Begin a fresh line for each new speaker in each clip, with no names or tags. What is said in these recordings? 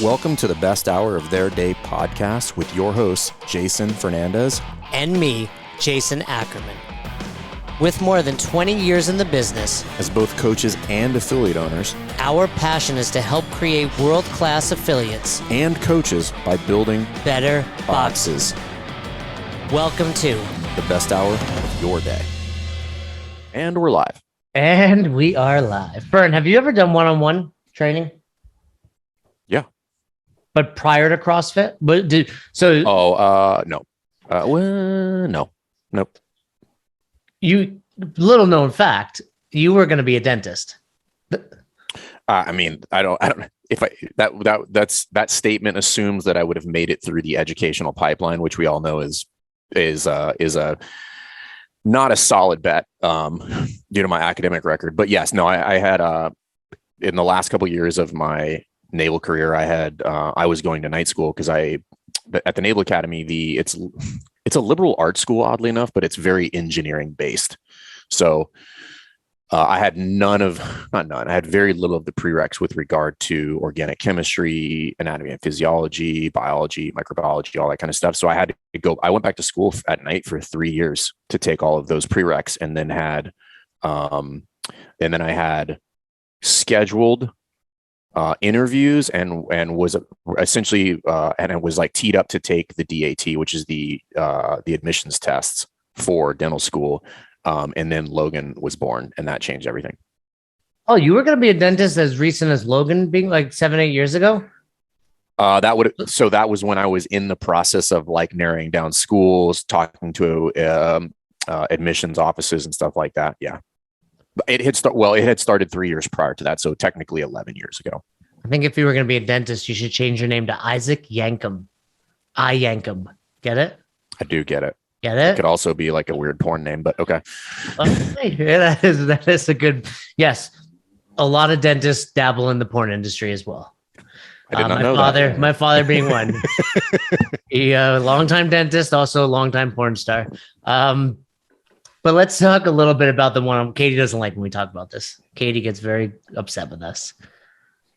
Welcome to the best hour of their day podcast with your hosts, Jason Fernandez
and me, Jason Ackerman. With more than 20 years in the business,
as both coaches and affiliate owners,
our passion is to help create world-class affiliates
and coaches by building
better boxes. Welcome to
the best hour of your day. And we're live.
And we are live. Fern, have you ever done one-on-one training?
Yeah.
But prior to CrossFit?
No. No. Nope.
You, little known fact, you were going to be a dentist.
That statement assumes that I would have made it through the educational pipeline, which we all know is a not a solid bet due to my academic record. But yes, no, I had in the last couple of years of my naval career, I was going to night school because at the Naval Academy, it's a liberal arts school, oddly enough, but it's very engineering based. So I had I had very little of the prereqs with regard to organic chemistry, anatomy and physiology, biology, microbiology, all that kind of stuff. So I had to go, I went back to school at night for 3 years to take all of those prereqs, and then I had scheduled interviews and was essentially and it was like teed up to take the DAT, which is the admissions tests for dental school. And then Logan was born, and that changed everything.
Oh, you were going to be a dentist as recent as Logan being like 7-8 years ago?
That was when I was in the process of like narrowing down schools, talking to admissions offices and stuff like that. Yeah. It had started 3 years prior to that. So technically 11 years ago.
I think if you were going to be a dentist, you should change your name to Isaac Yankum. I Yankum. Get it?
I do get it.
Get it?
It could also be like a weird porn name, but okay.
Yeah, that is a good, yes. A lot of dentists dabble in the porn industry as well.
I did not know that.
My father being one. He longtime dentist, also a longtime porn star. But let's talk a little bit about the one. Katie doesn't like when we talk about this. Katie gets very upset with us.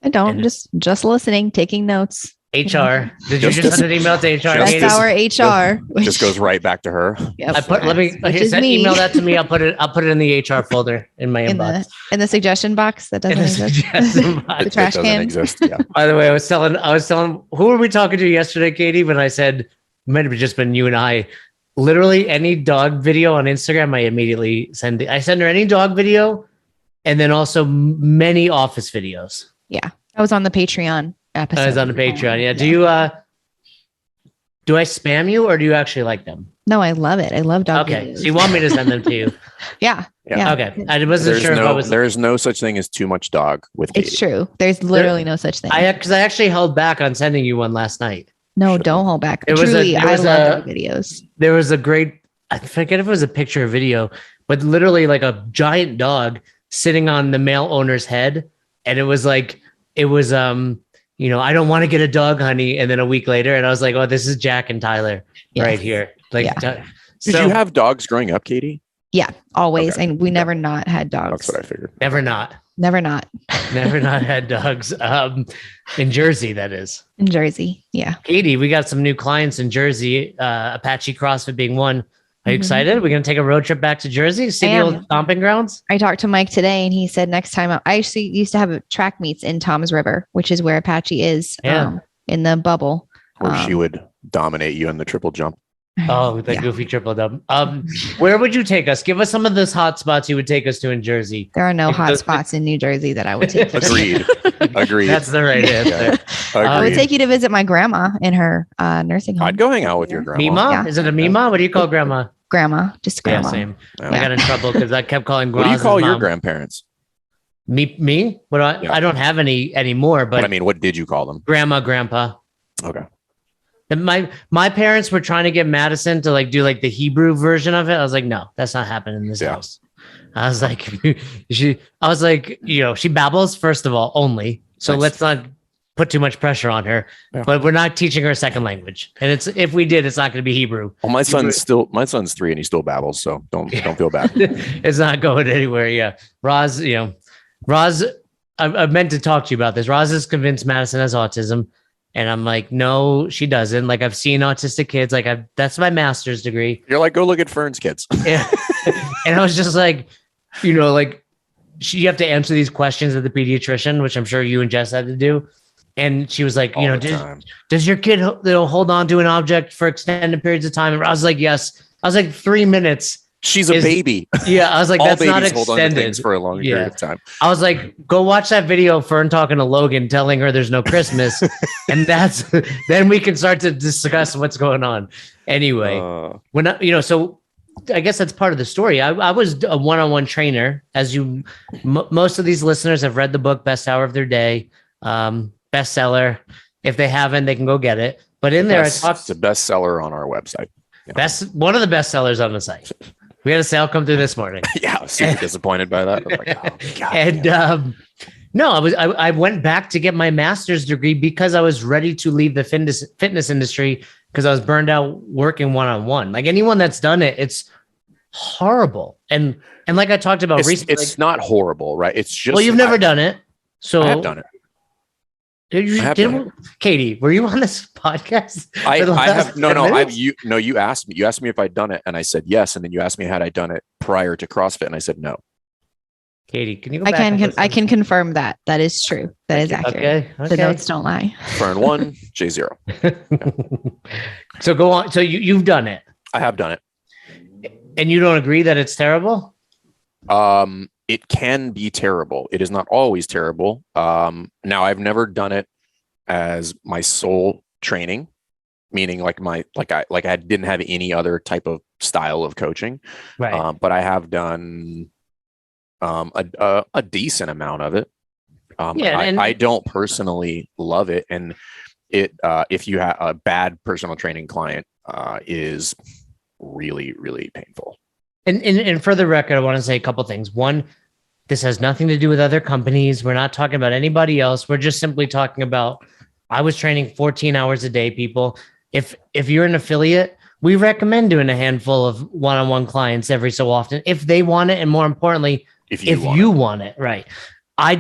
I don't. Just listening, taking notes.
HR. Did you just send an email to HR?
That's our HR.
Just goes right back to her.
Yep.
Email that to me. I'll put it in the HR folder in my inbox.
In the suggestion box that doesn't exist. The trash can
exist. Yeah.
By the way, I was telling who were we talking to yesterday, Katie? When I said it might have just been you and I. Literally any dog video on Instagram, I immediately send it. I send her any dog video, and then also many office videos.
Yeah, I was on the Patreon episode.
I was on the Patreon. Yeah. Do I spam you, or do you actually like them?
No, I love it. I love dog videos.
Okay, so you want me to send them to you?
Yeah.
Okay. I wasn't sure if I was.
There's no such thing as too much dog with Katie.
It's true. There's literally no such thing.
Because I actually held back on sending you one last night.
No, don't hold back. I love dog videos.
There was a great, I forget if it was a picture or video, but literally like a giant dog sitting on the male owner's head. And it was, I don't want to get a dog, honey. And then a week later, and I was like, oh, this is Jack and Tyler right here.
Did you have dogs growing up, Katie?
Yeah, always. Okay. And we never not had dogs.
That's what I figured.
Never not had dogs. In Jersey, that is.
In Jersey, yeah.
Katie, we got some new clients in Jersey, Apache CrossFit being one. Are you excited? We're going to take a road trip back to Jersey, see the old stomping grounds?
I talked to Mike today, and he said next time, I actually used to have track meets in Toms River, which is where Apache is in the bubble.
Where she would dominate you in the triple jump.
Oh, the goofy triple dub. Where would you take us? Give us some of those hot spots you would take us to in Jersey.
There are no hot spots in New Jersey that I would take.
Agreed.
That's the right answer.
I would take you to visit my grandma in her nursing home.
I'd go hang out with your grandma.
Mima? Yeah. Is it a Mima? What do you call grandma?
Grandma, just grandma.
Yeah, same. Yeah. I got in trouble because I kept calling grandma.
What do you call your grandparents?
Me? What I don't have any anymore. But
I mean, what did you call them?
Grandma, grandpa.
Okay.
And my parents were trying to get Madison to do the Hebrew version of it. I was like, no, that's not happening in this house. I was like, she babbles, first of all, only. So let's not put too much pressure on her. Yeah. But we're not teaching her a second language. And if we did, it's not going to be Hebrew.
Well, my son's 3 and he still babbles. So don't feel bad.
It's not going anywhere. Yeah. Roz, I meant to talk to you about this. Roz is convinced Madison has autism. And I'm like, no, she doesn't. Like, I've seen autistic kids. Like, that's my master's degree.
You're like, go look at Fern's kids.
Yeah. And I was just like, like you have to answer these questions at the pediatrician, which I'm sure you and Jess had to do. And she was like, does your kid hold on to an object for extended periods of time? And I was like, yes. I was like, 3 minutes.
She's a baby.
Yeah, I was like, that's not extended.
Hold on to things for a long period of time.
I was like, go watch that video of Fern talking to Logan, telling her there's no Christmas, and then we can start to discuss what's going on. Anyway, so I guess that's part of the story. I was a one-on-one trainer, as most of these listeners have read the book Best Hour of Their Day, bestseller. If they haven't, they can go get it. But in there, I talked.
It's a bestseller on our website.
One of the best sellers on the site. We had a sale come through this morning.
Yeah, I was super disappointed by that. I was like, oh, God.
And no, I went back to get my master's degree because I was ready to leave the fitness industry because I was burned out working one-on-one. Like anyone that's done it, it's horrible. And like I talked about recently,
it's not horrible, right? It's just
you've never done it, so
I have done it.
Katie, were you on this podcast?
I have no. You asked me. You asked me if I'd done it, and I said yes. And then you asked me had I done it prior to CrossFit, and I said no.
Katie, can you go back?
I can confirm that is true. That is accurate.
Okay.
The notes don't lie.
Fern 1, J 0.
So go on. So you've done it.
I have done it.
And you don't agree that it's terrible?
It can be terrible. It is not always terrible. Now I've never done it as my sole training, meaning like I didn't have any other type of style of coaching.
Right.
But I have done a decent amount of it. I don't personally love it, and if you have a bad personal training client, is really, really painful.
And for the record, I want to say a couple things. One, this has nothing to do with other companies. We're not talking about anybody else. We're just simply talking about, I was training 14 hours a day, people. If you're an affiliate, we recommend doing a handful of one-on-one clients every so often if they want it, and more importantly, if you want it. Right. I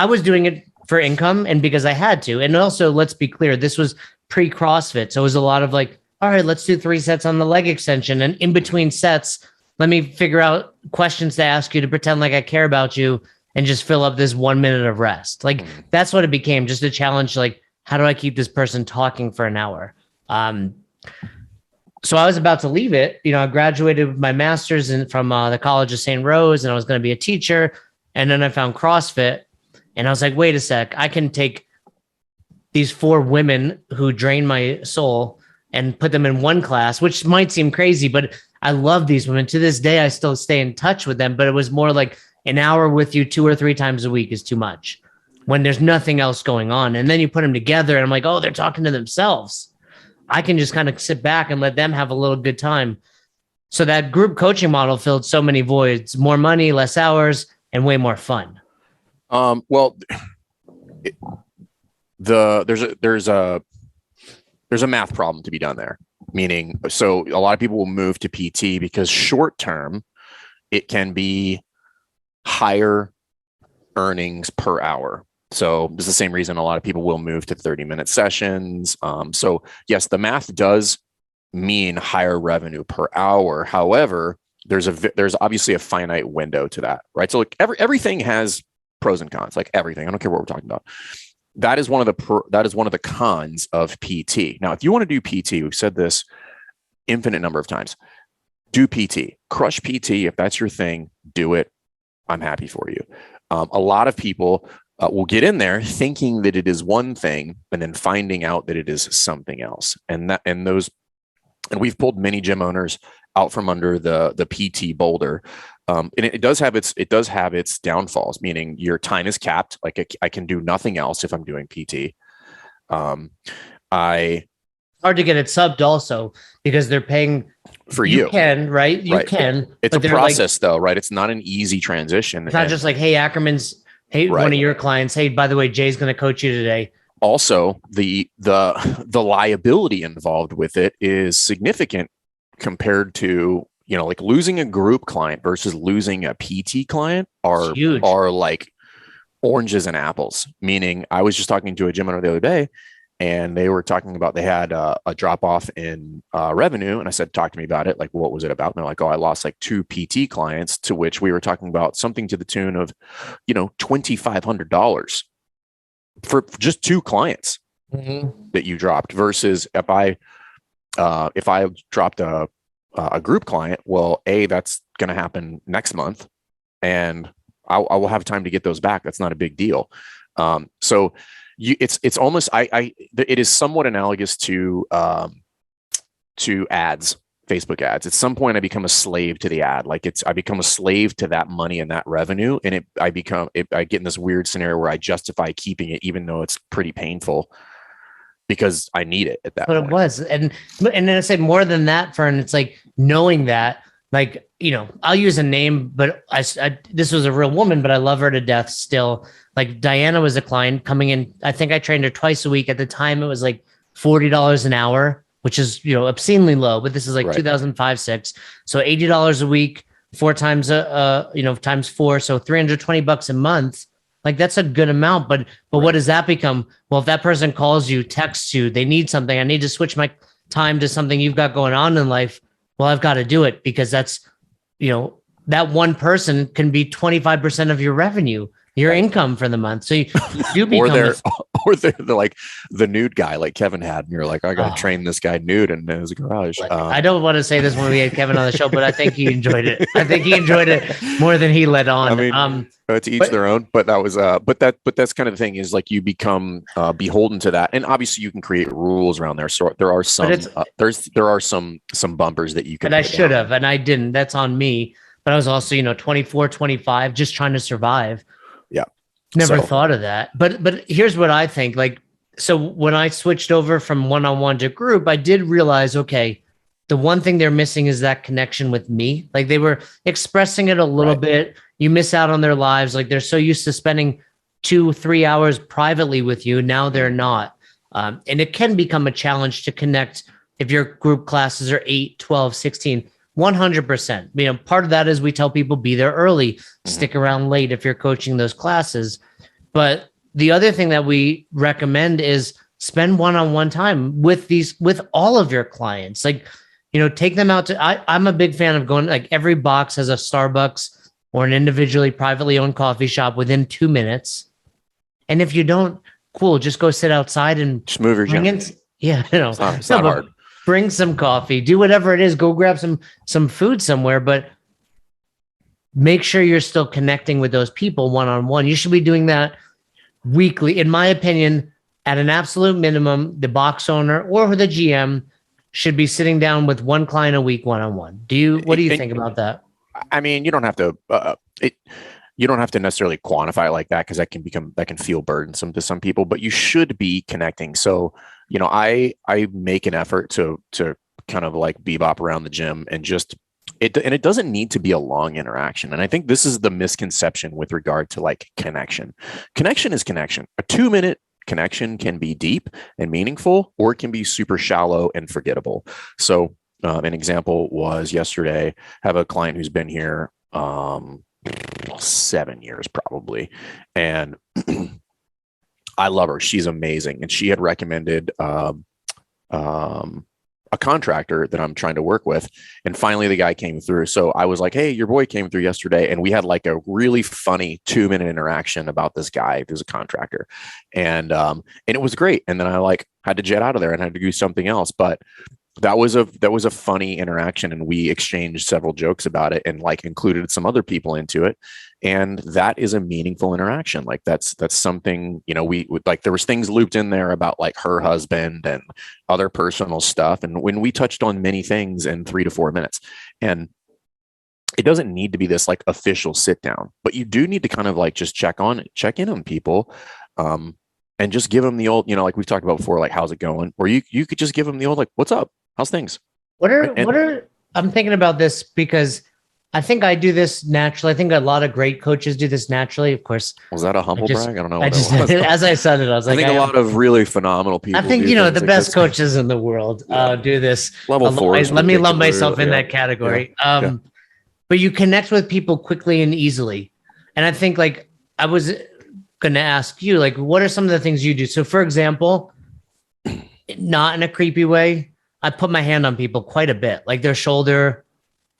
was doing it for income and because I had to. And also, let's be clear, this was pre-CrossFit. So it was a lot of like, all right, let's do 3 sets on the leg extension. And in between sets, let me figure out questions to ask you to pretend like I care about you and just fill up this 1 minute of rest. Like that's what it became, just a challenge. Like, how do I keep this person talking for an hour? So I was about to leave it. I graduated with my master's from the College of St. Rose, and I was going to be a teacher. And then I found CrossFit, and I was like, wait a sec, I can take these 4 women who drain my soul and put them in one class, which might seem crazy, but I love these women. To this day, I still stay in touch with them, but it was more like an hour with you 2 or 3 times a week is too much when there's nothing else going on. And then you put them together and I'm like, oh, they're talking to themselves. I can just kind of sit back and let them have a little good time. So that group coaching model filled so many voids: more money, less hours, and way more fun.
There's a math problem to be done there. Meaning, so a lot of people will move to PT because short term, it can be higher earnings per hour. So it's the same reason a lot of people will move to 30-minute sessions. So yes, the math does mean higher revenue per hour. However, there's obviously a finite window to that, right? So like everything has pros and cons, like everything. I don't care what we're talking about. That is one of the cons of PT. Now, if you want to do PT, we've said this infinite number of times, do PT, crush PT. If that's your thing, do it. I'm happy for you. A lot of people will get in there thinking that it is one thing and then finding out that it is something else. And we've pulled many gym owners out from under the PT boulder. And it does have its downfalls, meaning your time is capped. Like I can do nothing else if I'm doing PT. Hard
to get it subbed also because they're paying
for you.
You can, right? You can.
It's a process though, right? It's not an easy transition.
It's not just like, hey, Ackerman's, hey, one of your clients, hey, by the way, Jay's going to coach you today.
Also, the liability involved with it is significant compared to, like losing a group client versus losing a PT client are like oranges and apples. Meaning, I was just talking to a gym owner the other day, and they were talking about they had a drop off in revenue. And I said, talk to me about it. Like, what was it about? And they're like, oh, I lost like 2 PT clients, to which we were talking about something to the tune of, $2,500 for just 2 clients that you dropped, versus if I dropped a group client, well, that's going to happen next month, and I will have time to get those back. That's not a big deal. So it's almost, it is somewhat analogous to ads, Facebook ads. At some point I become a slave to the ad. Like I become a slave to that money and that revenue. And I get in this weird scenario where I justify keeping it, even though it's pretty painful, because I need it at that point.
It was. And then I say more than that, Fern, it's like knowing that, like, I'll use a name, but this was a real woman, but I love her to death still. Like Diana was a client coming in. I think I trained her twice a week. At the time, it was like $40 an hour, which is, obscenely low, but this is like right. 2005, 6. So $80 a week, 4 times, times 4. So $320 a month. Like that's a good amount, but right. What does that become? Well, if that person calls you, texts you, they need something, I need to switch my time to something you've got going on in life. Well, I've got to do it, because that's, that one person can be 25% of your revenue, your income for the month. So you do become
or they're like the nude guy like Kevin had, and you're like, I got to train this guy nude in his garage.
I don't want to say this when we had Kevin on the show, but I think he enjoyed it. I think he enjoyed it more than he let on.
I mean, to each their own, but that was but that's kind of the thing, is like you become beholden to that, and obviously you can create rules around there. So there are some there are some bumpers that you can.
But I should have, and I didn't. That's on me. But I was also 24, 25, just trying to survive.
Yeah.
Never thought of that. But here's what I think. Like, so when I switched over from one-on-one to group, I did realize, okay, the one thing they're missing is that connection with me. Like they were expressing it a little bit. You miss out on their lives. Like they're so used to spending 2-3 hours privately with you. Now they're not. And it can become a challenge to connect if your group classes are 8, 12, 16. 100%. Part of that is we tell people be there early, stick around late if you're coaching those classes. But the other thing that we recommend is spend one-on-one time with all of your clients. Like, take them out to, I'm a big fan of going, like every box has a Starbucks or an individually privately owned coffee shop within 2 minutes. And if you don't, cool, just go sit outside and
just move your gym.
It's not hard. Bring some coffee, do whatever it is, go grab some food somewhere, but make sure you're still connecting with those people one-on-one. You should be doing that weekly. In my opinion, at an absolute minimum, the box owner or the GM should be sitting down with one client a week one-on-one. What do you think about that?
I mean, you don't have to, you don't have to necessarily quantify it like that, because that can feel burdensome to some people, but you should be connecting. So, I make an effort to kind of like bebop around the gym and it doesn't need to be a long interaction. And I think this is the misconception with regard to like connection. Connection is connection. A 2-minute connection can be deep and meaningful, or it can be super shallow and forgettable. So an example was yesterday, I have a client who's been here 7 years probably. And I love her. She's amazing. And she had recommended a contractor that I'm trying to work with. And finally the guy came through. So I was like, hey, your boy came through yesterday. And we had like a really funny 2-minute interaction about this guy who's a contractor. And it was great. And then I had to jet out of there and had to do something else. But that was a funny interaction, and we exchanged several jokes about it and included some other people into it. And that is a meaningful interaction. Like that's something, we there was things looped in there about her husband and other personal stuff. And when we touched on many things in 3 to 4 minutes, and it doesn't need to be this official sit down, but you do need to kind of just check in on people. And just give them the old, like we've talked about before, how's it going? Or you could just give them the old, what's up? How's things?
I'm thinking about this because I think I do this naturally. I think a lot of great coaches do this naturally. Of course.
Was that a humble brag? I don't know.
As I said it, I was like,
I think a lot of really phenomenal people.
I think, the best coaches in the world do this.
Level 4.
Let me lump myself in that category. But you connect with people quickly and easily. And I think I was going to ask you, what are some of the things you do? So for example, not in a creepy way. I put my hand on people quite a bit, like their shoulder.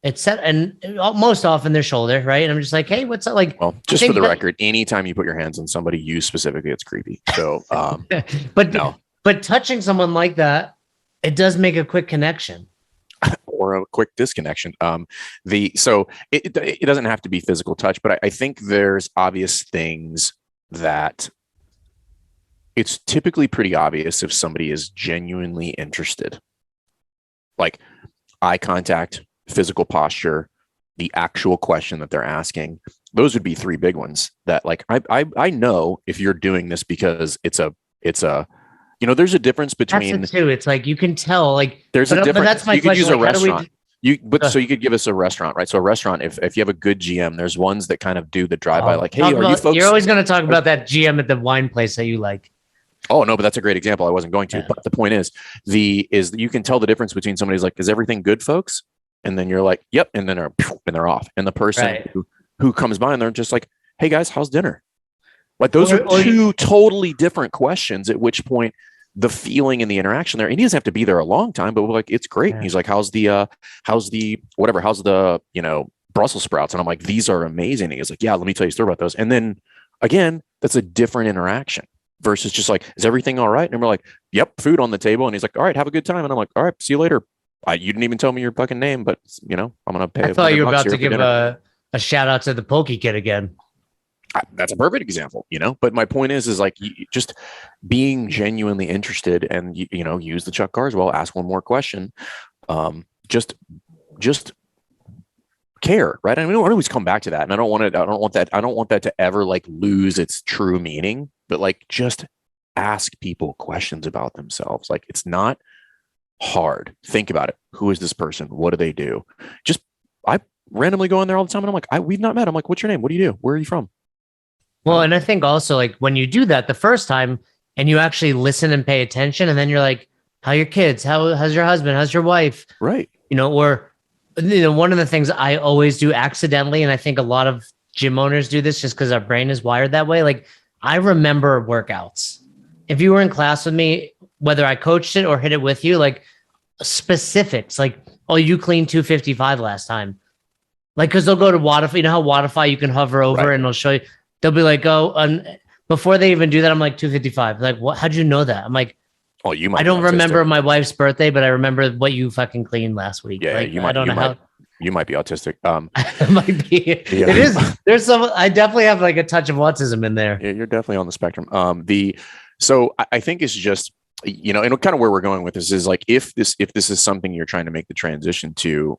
It's set, and most often their shoulder, right? And I'm just like, hey, what's up? Like,
Well, just for the record, anytime you put your hands on somebody, you specifically, it's creepy. So,
but
no.
But touching someone like that, it does make a quick connection.
Or a quick disconnection. So it doesn't have to be physical touch, but I think there's obvious things that it's typically pretty obvious if somebody is genuinely interested, like eye contact, physical posture, the actual question that they're asking. Those would be three big ones that, like, I know if you're doing this because it's a there's a difference between
that's it too. It's like you can tell, like
there's a difference.
But that's my
you
question.
Could use
like,
a restaurant. So you could give us a restaurant, right? So a restaurant, if you have a good GM, there's ones that kind of do the drive-by, like, hey, are you folks?
You're always going to talk about that GM at the wine place that you like.
Oh no, but that's a great example. I wasn't going to, but the point is you can tell the difference between somebody's like, is everything good, folks? And then you're like, yep, and then they're off. And the person who comes by and they're just like, hey guys, how's dinner? Like those are two totally different questions. At which point, the feeling and the interaction there, and he doesn't have to be there a long time, but we're like, it's great. Yeah. He's like, how's the Brussels sprouts? And I'm like, these are amazing. He's like, yeah, let me tell you a story about those. And then again, that's a different interaction versus just like, is everything all right? And we're like, yep, food on the table. And he's like, all right, have a good time. And I'm like, all right, see you later. You didn't even tell me your fucking name, but I'm going to pay.
I thought you were about to give a shout out to the Poke Kid again.
That's a perfect example, but my point is like just being genuinely interested and, use the Chuck Carswell, ask one more question. Just care, right? I mean, I always come back to that, and I don't want that to ever like lose its true meaning, but like just ask people questions about themselves. Like it's not hard. Think about it. Who is this person? What do they do? I randomly go in there all the time and I'm like, we've not met. I'm like, what's your name? What do you do? Where are you from?
Well, and I think also like when you do that the first time and you actually listen and pay attention, and then you're like, how are your kids? How's your husband? How's your wife?
Right.
Or one of the things I always do accidentally, and I think a lot of gym owners do this just because our brain is wired that way. Like I remember workouts. If you were in class with me, whether I coached it or hit it with you, like specifics, like, oh, you cleaned 255 last time. Like, cause they'll go to Watify, you know how Watify you can hover over and they'll show you. They'll be like, oh, before they even do that, I'm like 255. Like, what? How'd you know that? I'm like,
oh, you might.
I don't remember my wife's birthday, but I remember what you fucking cleaned last week.
Yeah,
like,
you might. You might be autistic.
It might be. Yeah. It is. There's some. I definitely have like a touch of autism in there.
Yeah, you're definitely on the spectrum. So I think it's just and kind of where we're going with this is like if this is something you're trying to make the transition to.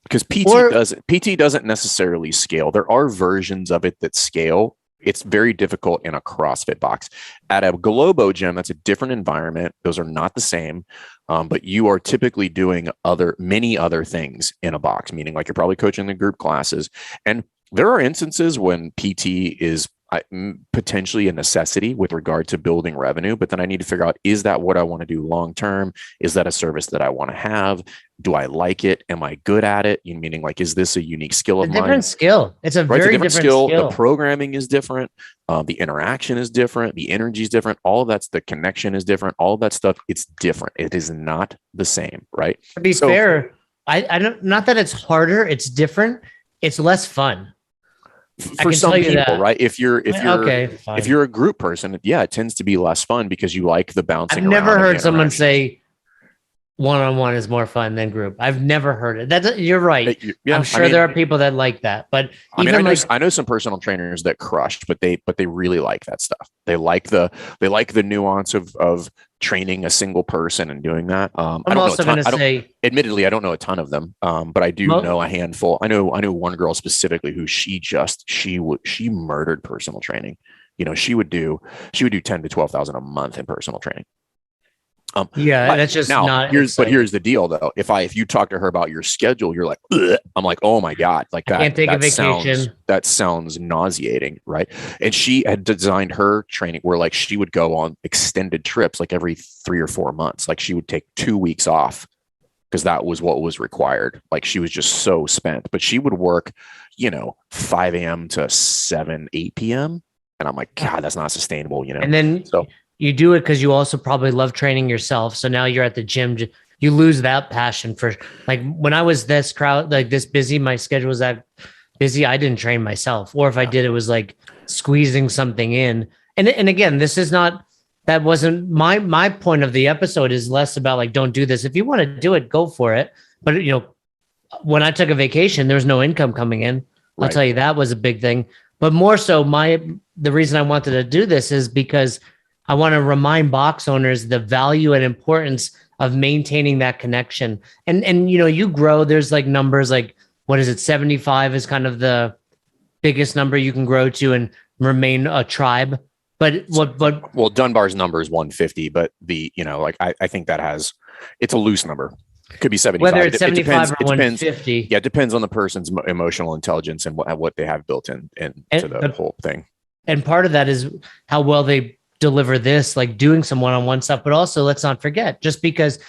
Because PT doesn't necessarily scale. There are versions of it that scale. It's very difficult in a CrossFit box. At a Globo gym, that's a different environment. Those are not the same, but you are typically doing many other things in a box, meaning like you're probably coaching the group classes. And there are instances when PT is potentially a necessity with regard to building revenue, but then I need to figure out, is that what I want to do long term? Is that a service that I want to have? Do I like it? Am I good at it? Meaning like, is this a unique skill of mine?
Different skill. It's a very different skill.
The programming is different. The interaction is different. The energy is different. All of the connection is different. All of that stuff, it's different. It is not the same, right?
To be fair, I don't, not that it's harder. It's different. It's less fun.
For some people, right? If you're a group person, yeah, it tends to be less fun because you like the bouncing.
I've never heard someone say one-on-one is more fun than group. I've never heard it. You're right. Yeah, I'm sure there are people that like that, but
I know some personal trainers that crush, but they really like that stuff. They like the nuance of training a single person and doing that. Admittedly, I don't know a ton of them, but I do know a handful. I know one girl specifically who she murdered personal training. She would do 10 to 12,000 a month in personal training.
That's just not.
Here's the deal, though. If you talk to her about your schedule, you're like, ugh. I'm like, oh my god, like that.
Can't take a vacation.
That sounds nauseating, right? And she had designed her training where like she would go on extended trips like every 3 or 4 months. Like she would take 2 weeks off because that was what was required. Like she was just so spent, but she would work, 5 a.m. to 7, 8 p.m. And I'm like, God, that's not sustainable,
And then you do it because you also probably love training yourself. So now you're at the gym. You lose that passion for, like, when I was this crowd, like this busy, my schedule was that busy, I didn't train myself. Or if I did, it was like squeezing something in. And again, this is not, that wasn't my point of the episode, is less about like, don't do this. If you want to do it, go for it. But when I took a vacation, there was no income coming in. I'll tell you, that was a big thing. But more so, the reason I wanted to do this is because I want to remind box owners the value and importance of maintaining that connection. And you grow, there's like numbers like, what is it? 75 is kind of the biggest number you can grow to and remain a tribe. But
Dunbar's number is 150, but I think it's a loose number. It could be 75.
Whether it's 75 or 150.
Yeah, it depends on the person's emotional intelligence and what they have built into the whole thing.
And part of that is how well they deliver this, like doing some one-on-one stuff. But also, let's not forget, just because,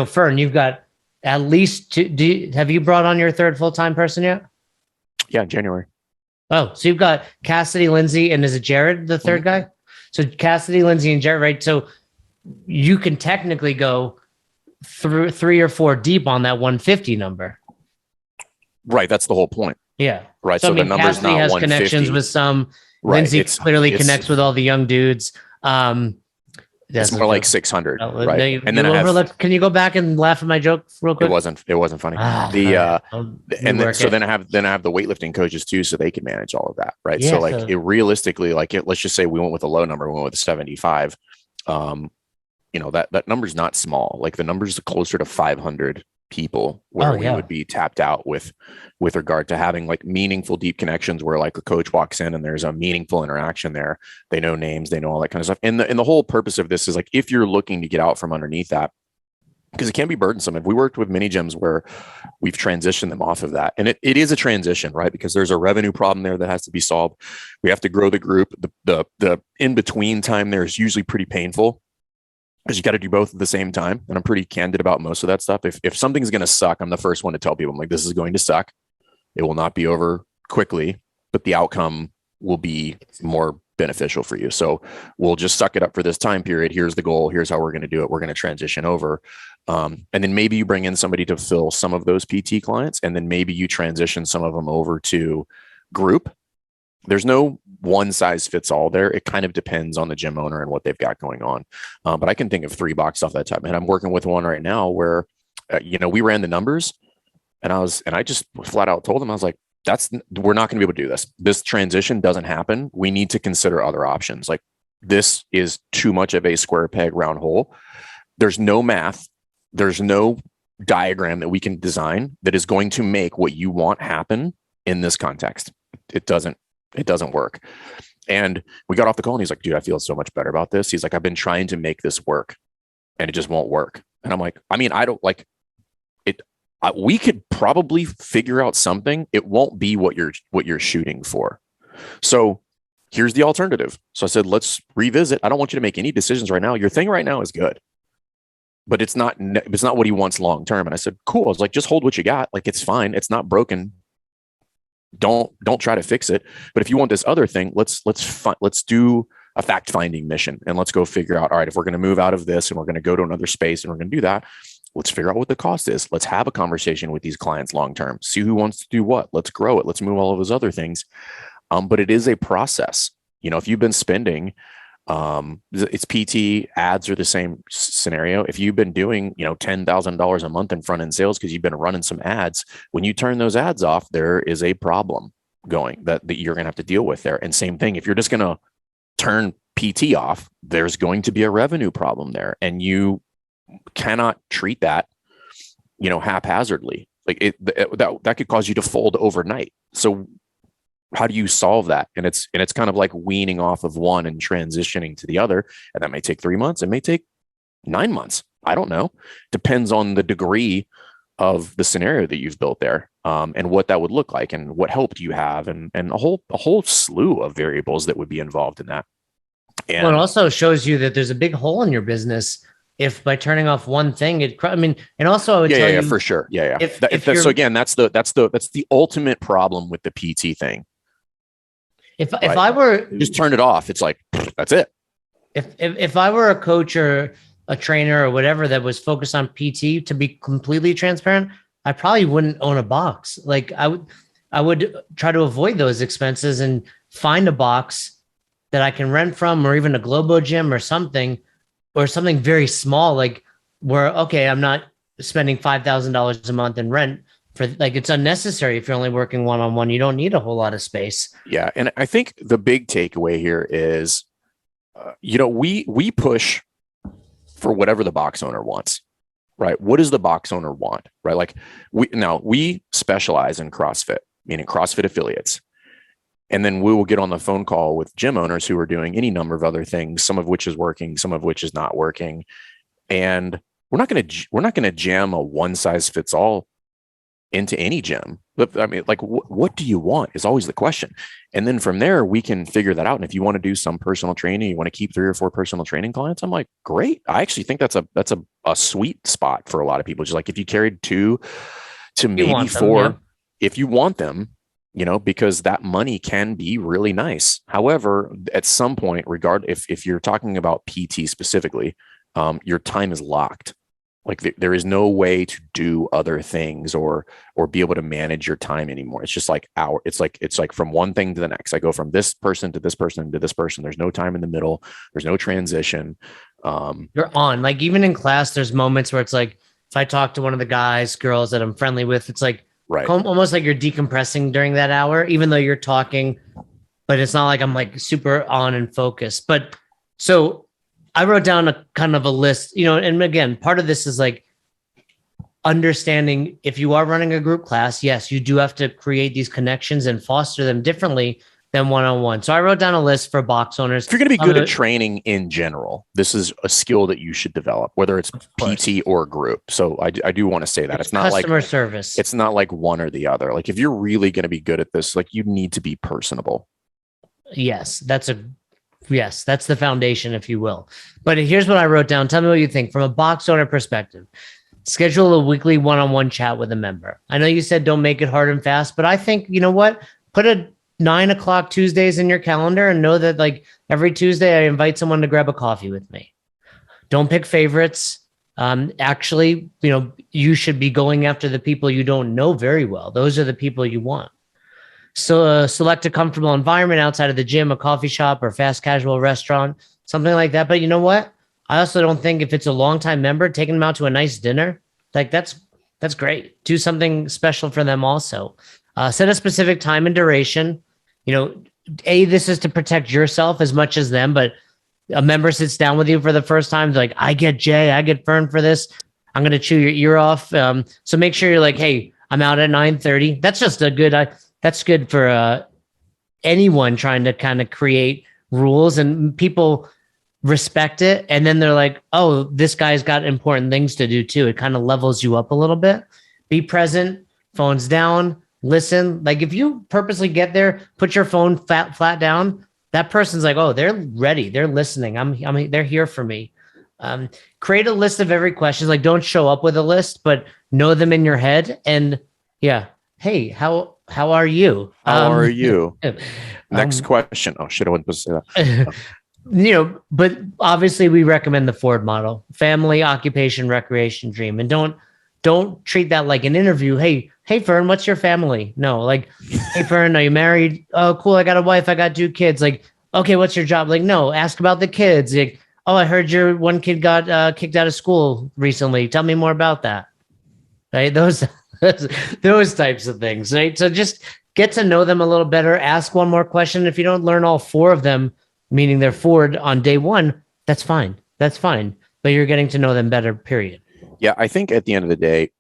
Fern, you've got at least two. Have you brought on your third full-time person yet?
Yeah, in January.
Oh, so you've got Cassidy, Lindsay, and is it Jared, the third guy? So Cassidy, Lindsay, and Jared, right? So you can technically go through 3 or 4 deep on that 150 number.
Right. That's the whole point.
Yeah.
Right. So the number's
Cassidy
not
has
150.
connections with some.
Right.
Lindsay clearly connects with all the young dudes.
It's more like 600. Right.
Can you go back and laugh at my joke real quick?
It wasn't funny. So then I have the weightlifting coaches too, so they can manage all of that. Right.
Yeah,
so realistically, let's just say we went with a low number, we went with a 75. That number's not small. Like the number's closer to 500 people where we would be tapped out with regard to having like meaningful deep connections where like a coach walks in and there's a meaningful interaction there. They know names, they know all that kind of stuff. And the whole purpose of this is like, if you're looking to get out from underneath that, because it can be burdensome. If we worked with mini gyms where we've transitioned them off of that, and it is a transition, right? Because there's a revenue problem there that has to be solved. We have to grow the group. The in-between time there is usually pretty painful, because you got to do both at the same time. And I'm pretty candid about most of that stuff. If something's going to suck, I'm the first one to tell people, I'm like, this is going to suck. It will not be over quickly, but the outcome will be more beneficial for you. So we'll just suck it up for this time period. Here's the goal. Here's how we're going to do it. We're going to transition over. And then maybe you bring in somebody to fill some of those PT clients. And then maybe you transition some of them over to group. There's no one size fits all there. It kind of depends on the gym owner and what they've got going on. But I can think of 3 boxes off that top. And I'm working with one right now where, we ran the numbers and I just flat out told them, I was like, we're not going to be able to do this. This transition doesn't happen. We need to consider other options. Like, this is too much of a square peg round hole. There's no math. There's no diagram that we can design that is going to make what you want happen in this context. It doesn't work. And we got off the call and he's like, dude, I feel so much better about this. He's like, I've been trying to make this work and it just won't work. And I'm like, I don't like it. We could probably figure out something. It won't be what you're shooting for. So here's the alternative. So I said, let's revisit. I don't want you to make any decisions right now. Your thing right now is good, but it's not what he wants long-term. And I said, cool. I was like, just hold what you got. Like, it's fine. It's not broken. Don't try to fix it. But if you want this other thing, let's do a fact-finding mission and let's go figure out, all right, if we're going to move out of this and we're going to go to another space and we're going to do that, let's figure out what the cost is. Let's have a conversation with these clients long-term, see who wants to do what. Let's grow it. Let's move all of those other things. But it is a process. If you've been spending, it's PT, ads are the same scenario. If you've been doing, $10,000 a month in front end sales because you've been running some ads, when you turn those ads off, there is a problem going that you're going to have to deal with there. And same thing, if you're just going to turn PT off, there's going to be a revenue problem there. And you cannot treat that, haphazardly. Like that could cause you to fold overnight. So how do you solve that? And it's kind of like weaning off of one and transitioning to the other. And that may take 3 months. It may take 9 months. I don't know. Depends on the degree of the scenario that you've built there, and what that would look like and what help do you have, and a whole slew of variables that would be involved in that. And
it also shows you that there's a big hole in your business if by turning off one thing, and also I would tell you
for sure. Yeah.
So
again, that's the ultimate problem with the PT thing.
If I were
just turn it off, it's like, that's it.
if I were a coach or a trainer or whatever that was focused on PT, to be completely transparent, I probably wouldn't own a box. Like I would try to avoid those expenses and find a box that I can rent from, or even a Globo gym or something very small, like where, okay, I'm not spending $5,000 a month in rent for, like, it's unnecessary. If you're only working one-on-one, you don't need a whole lot of space.
Yeah. And I think the big takeaway here is, we push for whatever the box owner wants, right? What does the box owner want, right? Like we specialize in CrossFit, meaning CrossFit affiliates. And then we will get on the phone call with gym owners who are doing any number of other things, some of which is working, some of which is not working. And we're not going to jam a one size fits all into any gym. But I mean, like, what do you want is always the question. And then from there, we can figure that out. And if you want to do some personal training, you want to keep 3 or 4 personal training clients, I'm like, great. I actually think that's a sweet spot for a lot of people. Just like if you carried 2 to maybe 4, yeah, if you want them, because that money can be really nice. However, at some point, if you're talking about PT specifically, your time is locked. Like there is no way to do other things or be able to manage your time anymore. It's just like it's like from one thing to the next. I go from this person to this person to this person. There's no time in the middle. There's no transition.
You're on. Like even in class, there's moments where it's like, if I talk to one of the guys, girls that I'm friendly with, it's like, right, almost like you're decompressing during that hour, even though you're talking, but it's not like I'm like super on and focused. But so I wrote down a kind of a list, and again, part of this is like understanding if you are running a group class, yes, you do have to create these connections and foster them differently than one-on-one. So I wrote down a list for box owners.
If you're going to be good at training in general, this is a skill that you should develop, whether it's PT or group. So I do want to say that it's not like
customer service.
It's not like one or the other. Like if you're really going to be good at this, like you need to be personable.
Yes, that's the foundation, if you will. But here's what I wrote down. Tell me what you think from a box owner perspective. Schedule a weekly one-on-one chat with a member. I know you said don't make it hard and fast, but I think, you know what? Put a 9:00 Tuesdays in your calendar and know that like every Tuesday I invite someone to grab a coffee with me. Don't pick favorites. Actually, you should be going after the people you don't know very well. Those are the people you want. So select a comfortable environment outside of the gym, a coffee shop or fast casual restaurant, something like that. But you know what? I also don't think if it's a longtime member, taking them out to a nice dinner, like that's great. Do something special for them also. Set a specific time and duration. This is to protect yourself as much as them, but a member sits down with you for the first time, like, I get Jay, I get Fern for this. I'm going to chew your ear off. So make sure you're like, hey, I'm out at 9:30. That's just that's good for anyone trying to kind of create rules, and people respect it. And then they're like, oh, this guy's got important things to do too. It kind of levels you up a little bit. Be present, phones down, listen. Like if you purposely get there, put your phone flat down, that person's like, oh, they're ready. They're listening. They're here for me. Create a list of every question. Like don't show up with a list, but know them in your head. And yeah, hey, how are you?
How are you? Next question. Oh shit, I wasn't supposed to say that.
But obviously we recommend the Ford model: family, occupation, recreation, dream. And don't treat that like an interview. Hey, Fern, what's your family? No, like, hey, Fern, are you married? Oh, cool. I got a wife. I got 2 kids. Like, okay, what's your job? Like, no, ask about the kids. Like, oh, I heard your one kid got kicked out of school recently. Tell me more about that. Right? Those types of things. Right? So just get to know them a little better. Ask one more question. If you don't learn all 4 of them, meaning they're Ford on day 1, that's fine. That's fine. But you're getting to know them better, period.
Yeah, I think at the end of the day,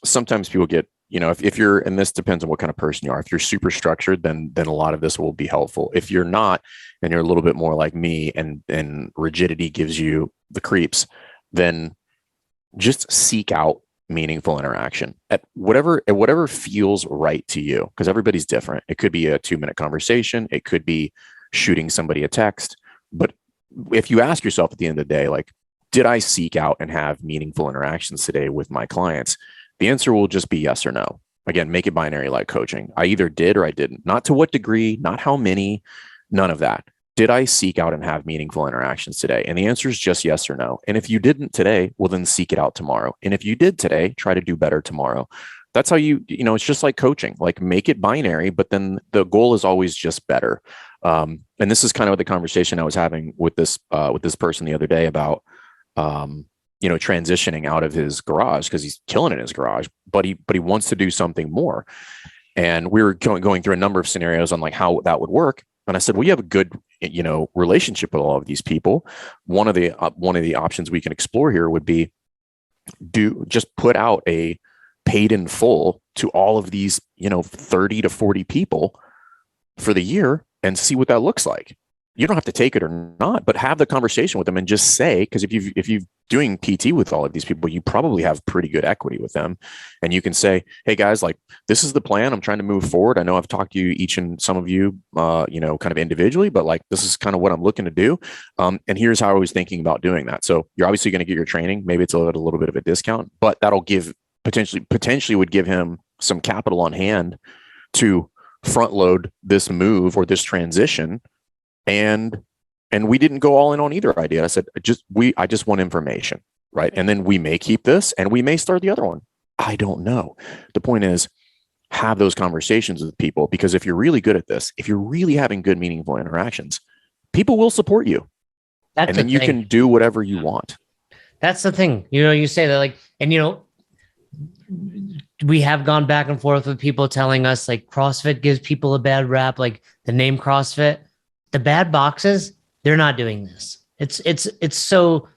sometimes people get, if you're, and this depends on what kind of person you are. If you're super structured, then a lot of this will be helpful. If you're not, and you're a little bit more like me and rigidity gives you the creeps, then just seek out meaningful interaction at whatever feels right to you, because everybody's different. It could be a 2-minute conversation. It could be shooting somebody a text. But if you ask yourself at the end of the day, like, did I seek out and have meaningful interactions today with my clients? The answer will just be yes or no. Again, make it binary like coaching. I either did or I didn't. Not to what degree, not how many, none of that. did I seek out and have meaningful interactions today? And the answer is just yes or no. And if you didn't today, well, then seek it out tomorrow. And if you did today, try to do better tomorrow. That's how it's just like coaching, like make it binary, but then the goal is always just better. And this is kind of the conversation I was having with this person the other day about, transitioning out of his garage because he's killing it in his garage, but he wants to do something more. And we were going through a number of scenarios on like how that would work. And I said, well, you have a good, relationship with all of these people. One of the options we can explore here would be just put out a paid in full to all of these, 30 to 40 people for the year and see what that looks like. You don't have to take it or not, but have the conversation with them and just say, because if you're doing PT with all of these people, you probably have pretty good equity with them. And you can say, hey guys, like this is the plan. I'm trying to move forward. I know I've talked to you, each and some of you, kind of individually, but like, this is kind of what I'm looking to do. And here's how I was thinking about doing that. So you're obviously going to get your training. Maybe it's a little bit of a discount, but that'll give potentially would give him some capital on hand to front load this move or this transition. And we didn't go all in on either idea. I said, I just want information, right? And then we may keep this and we may start the other one. I don't know. The point is, have those conversations with people, because if you're really good at this, if you're really having good, meaningful interactions, people will support you. And then you can do whatever you want.
That's the thing. You say that like, and we have gone back and forth with people telling us like CrossFit gives people a bad rap, like the name CrossFit. The bad boxes, they're not doing this. It's so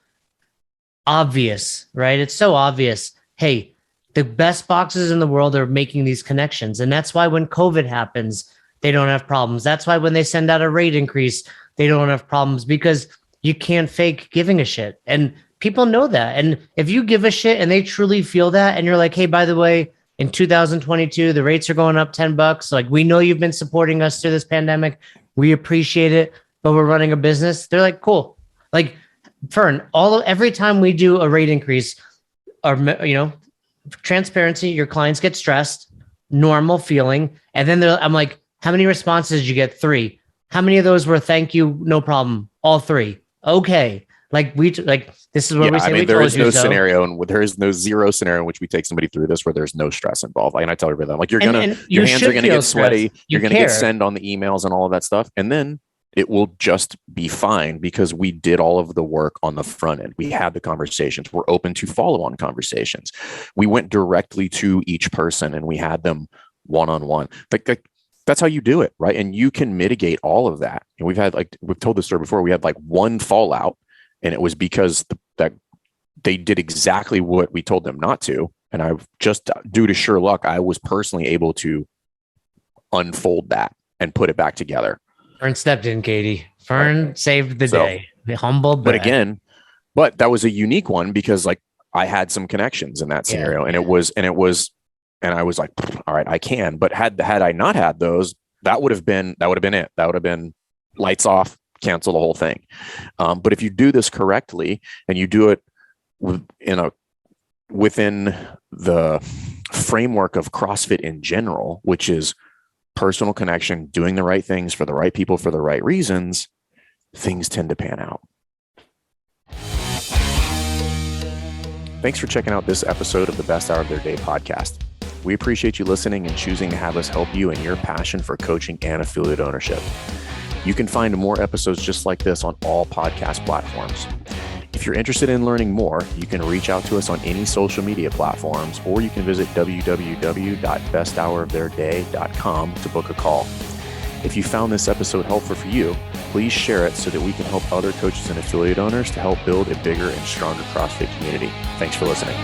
obvious, right? It's so obvious. Hey, the best boxes in the world are making these connections. And that's why when COVID happens, they don't have problems. That's why when they send out a rate increase, they don't have problems, because you can't fake giving a shit. And people know that. And if you give a shit and they truly feel that, and you're like, hey, by the way, in 2022, the rates are going up $10. Like, we know you've been supporting us through this pandemic. We appreciate it, but we're running a business. They're like, cool. Like, Fern, every time we do a rate increase, or transparency, your clients get stressed, normal feeling. And then I'm like, how many responses did you get? 3. How many of those were thank you, no problem? All 3. Okay. Like this is where we say, I mean,
there is no scenario, and there is no zero scenario in which we take somebody through this where there's no stress involved. Like, and I tell everybody, like, your hands are going to get sweaty. You're going to get send on the emails and all of that stuff. And then it will just be fine because we did all of the work on the front end. We had the conversations. We're open to follow-on conversations. We went directly to each person and we had them one-on-one. Like that's how you do it, right? And you can mitigate all of that. And we've told this story before. We had like one fallout, and it was because that they did exactly what we told them not to. And I just, due to sheer luck, I was personally able to unfold that and put it back together.
Fern stepped in, Katie. Fern saved the day. The humble brag.
But that was a unique one because like I had some connections in that scenario, and I was like, all right, I can. But had I not had those, that would have been it. That would have been lights off, cancel the whole thing. But if you do this correctly and you do it within the framework of CrossFit in general, which is personal connection, doing the right things for the right people for the right reasons, things tend to pan out. Thanks for checking out this episode of the Best Hour of Their Day podcast. We appreciate you listening and choosing to have us help you in your passion for coaching and affiliate ownership. You can find more episodes just like this on all podcast platforms. If you're interested in learning more, you can reach out to us on any social media platforms, or you can visit www.besthouroftheirday.com to book a call. If you found this episode helpful for you, please share it so that we can help other coaches and affiliate owners to help build a bigger and stronger CrossFit community. Thanks for listening.